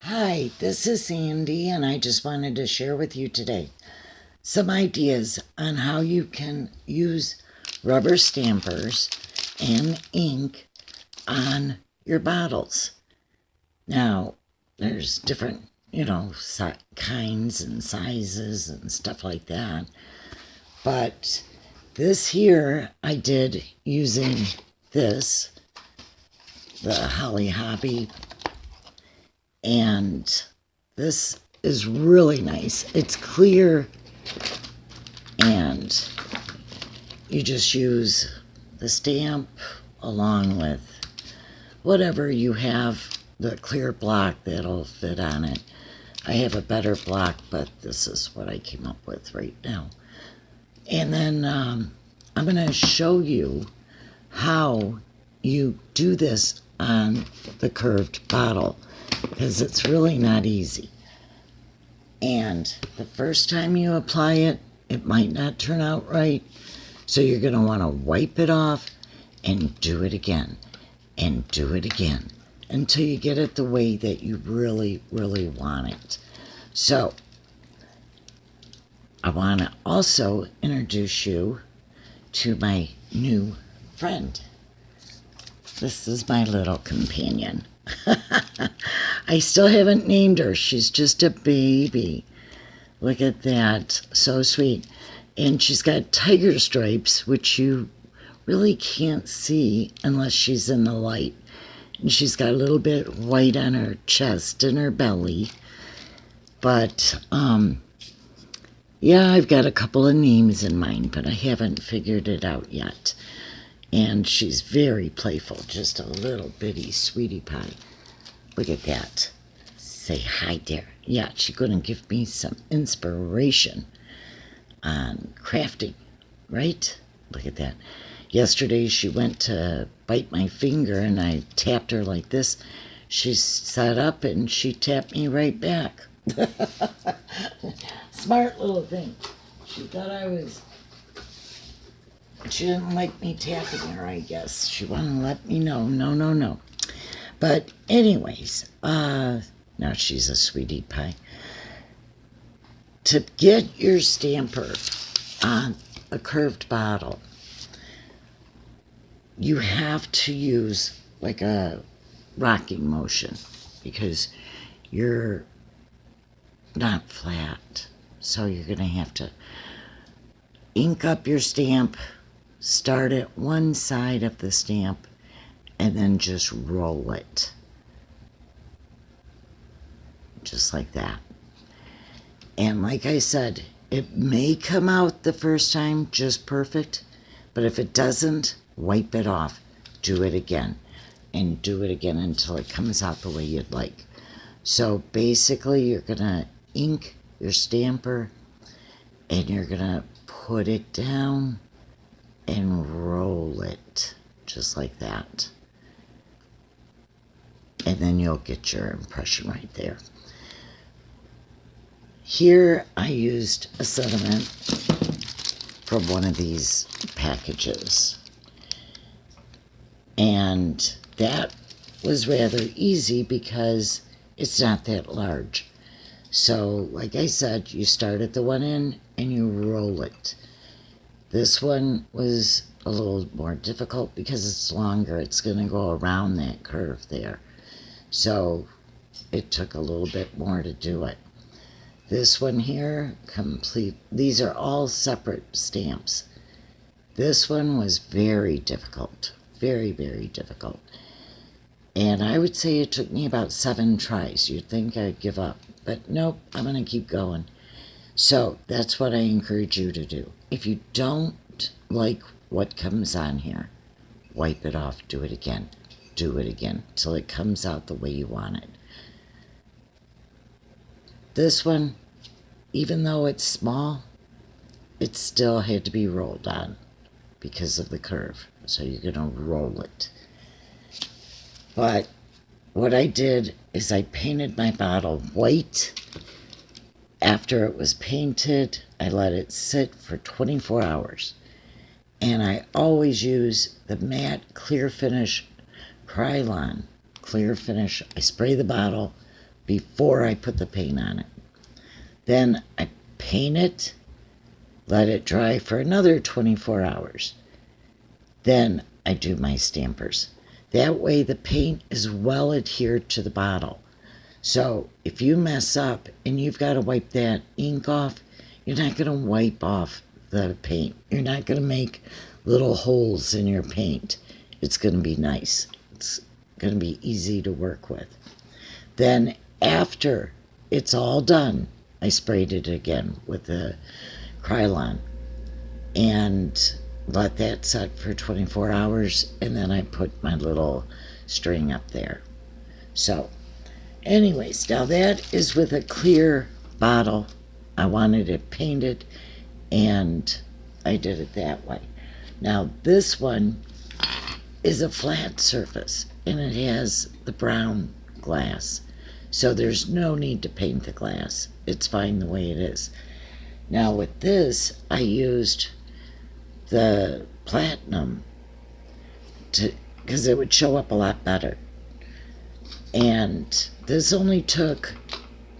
Hi, this is Sandy, and I just wanted to share with you today some ideas on how you can use rubber stampers and ink on your bottles. Now, there's different, kinds and sizes and stuff like that, but this here I did using this, the Holly Hobby, and this is really nice. It's clear, and you just use the stamp along with whatever you have, the clear block that'll fit on it. I have a better block, but this is what I came up with right now. And then I'm going to show you how you do this on the curved bottle, because it's really not easy. And the first time you apply it, it might not turn out right. So you're going to want to wipe it off and do it again and do it again until you get it the way that you really, really want it. So I want to also introduce you to my new friend. This is my little companion. I still haven't named her. She's just a baby. Look at that. So sweet. And she's got tiger stripes, which you really can't see unless she's in the light. And she's got a little bit white on her chest and her belly. But, yeah, I've got a couple of names in mind, but I haven't figured it out yet. And she's very playful, just a little bitty sweetie pie. Look at that. Say hi there. Yeah, she's going to give me some inspiration on crafting, right? Look at that. Yesterday she went to bite my finger and I tapped her like this. She sat up and she tapped me right back. Smart little thing. She thought she didn't like me tapping her, I guess. She wanted to let me know. No. But anyways, now she's a sweetie pie. To get your stamper on a curved bottle, you have to use like a rocking motion because you're not flat. So you're going to have to ink up your stamp, start at one side of the stamp, and then just roll it. Just like that. And like I said, it may come out the first time just perfect, but if it doesn't, wipe it off. Do it again, and do it again until it comes out the way you'd like. So basically, you're going to ink your stamper, and you're going to put it down and roll it, just like that. And then you'll get your impression right there. Here I used a sentiment from one of these packages. And that was rather easy because it's not that large. So, like I said, you start at the one end and you roll it. This one was a little more difficult because it's longer. It's going to go around that curve there. So, it took a little bit more to do it. This one here, these are all separate stamps. This one was very difficult. Very, very difficult. And I would say it took me about 7 tries. You'd think I'd give up. But nope, I'm going to keep going. So that's what I encourage you to do. If you don't like what comes on here, wipe it off. Do it again. Do it again till it comes out the way you want it. This one, even though it's small, it still had to be rolled on because of the curve. So you're going to roll it. But what I did is I painted my bottle white. After it was painted, I let it sit for 24 hours. And I always use the matte clear finish Krylon clear finish. I spray the bottle before I put the paint on it. Then I paint it, let it dry for another 24 hours. Then I do my stampers. That way the paint is well adhered to the bottle. So if you mess up and you've got to wipe that ink off, you're not going to wipe off the paint. You're not going to make little holes in your paint. It's going to be nice. It's going to be easy to work with. Then after it's all done, I sprayed it again with the Krylon and let that set for 24 hours, and then I put my little string up there. So anyways, now that is with a clear bottle. I wanted it painted, and I did it that way. Now this one is a flat surface, and it has the brown glass. So there's no need to paint the glass. It's fine the way it is. Now with this, I used the platinum because it would show up a lot better. And this only took,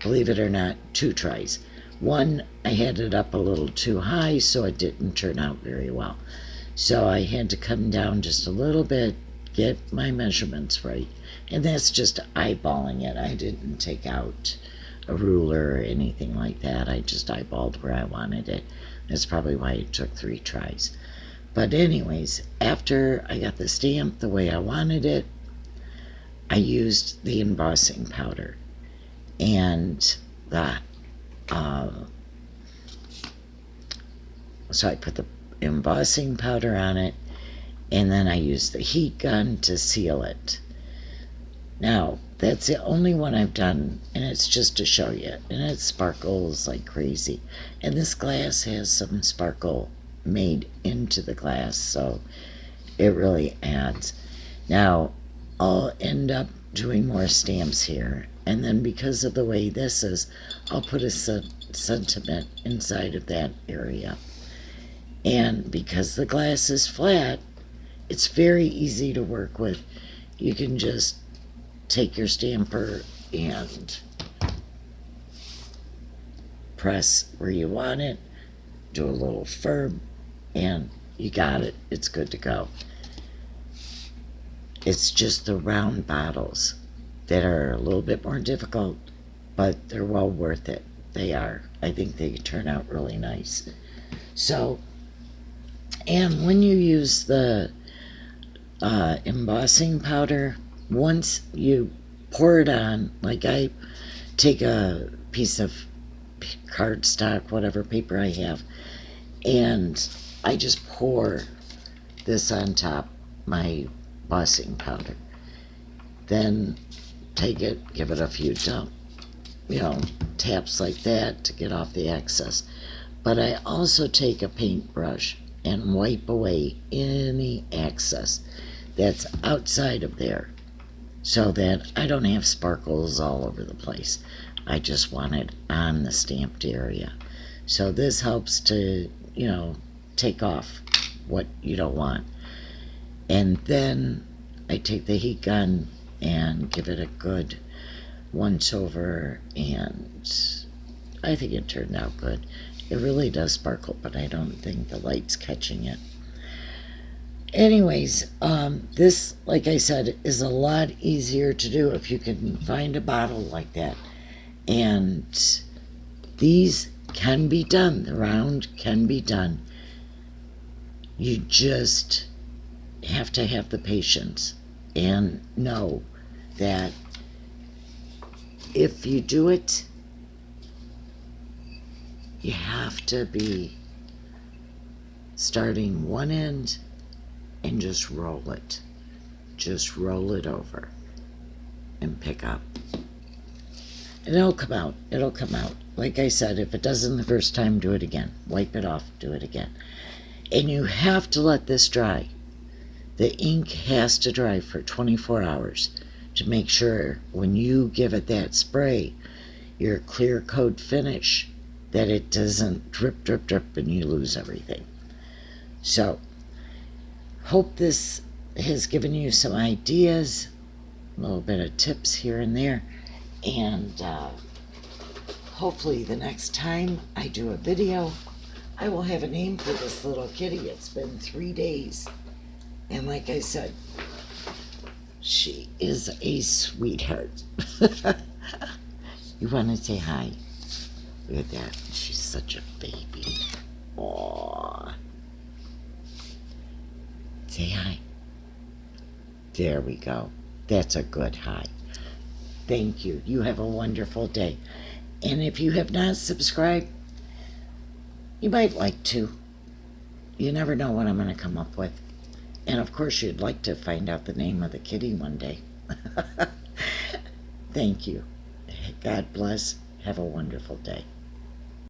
believe it or not, 2 tries. One, I had it up a little too high, so it didn't turn out very well. So I had to come down just a little bit, get my measurements right. And that's just eyeballing it. I didn't take out a ruler or anything like that. I just eyeballed where I wanted it. That's probably why it took 3 tries. But anyways, after I got the stamp the way I wanted it, I used the embossing powder. And so I put the embossing powder on it, and then I used the heat gun to seal it. Now, that's the only one I've done, and it's just to show you. And it sparkles like crazy. And this glass has some sparkle made into the glass, so it really adds. Now, I'll end up doing more stamps here. And then because of the way this is, I'll put a sentiment inside of that area. And because the glass is flat, it's very easy to work with. You can just take your stamper and press where you want it, do a little firm, and you got it. It's good to go. It's just the round bottles that are a little bit more difficult, but they're well worth it. They are. I think they turn out really nice. So, and when you use the embossing powder, once you pour it on, like I take a piece of cardstock, whatever paper I have, and I just pour this on top, my embossing powder. Then take it, give it a few taps like that to get off the excess. But I also take a paintbrush and wipe away any excess that's outside of there, so that I don't have sparkles all over the place. I just want it on the stamped area. So this helps to, take off what you don't want. And then I take the heat gun and give it a good once over, and I think it turned out good. It really does sparkle, but I don't think the light's catching it. Anyways, this, like I said, is a lot easier to do if you can find a bottle like that. And these can be done. The round can be done. You just have to have the patience and know that if you do it, you have to be starting one end and just roll it. Just roll it over and pick up. And it'll come out. It'll come out. Like I said, if it doesn't the first time, do it again. Wipe it off, do it again. And you have to let this dry. The ink has to dry for 24 hours to make sure when you give it that spray, your clear coat finish, that it doesn't drip, drip, drip, and you lose everything. So, hope this has given you some ideas, a little bit of tips here and there. And hopefully the next time I do a video, I will have a name for this little kitty. It's been 3 days. And like I said, she is a sweetheart. You want to say hi? Look at that. She's such a baby. Aww. Say hi. There we go. That's a good hi. Thank you. You have a wonderful day. And if you have not subscribed, you might like to. You never know what I'm going to come up with. And of course, you'd like to find out the name of the kitty one day. Thank you. God bless. Have a wonderful day.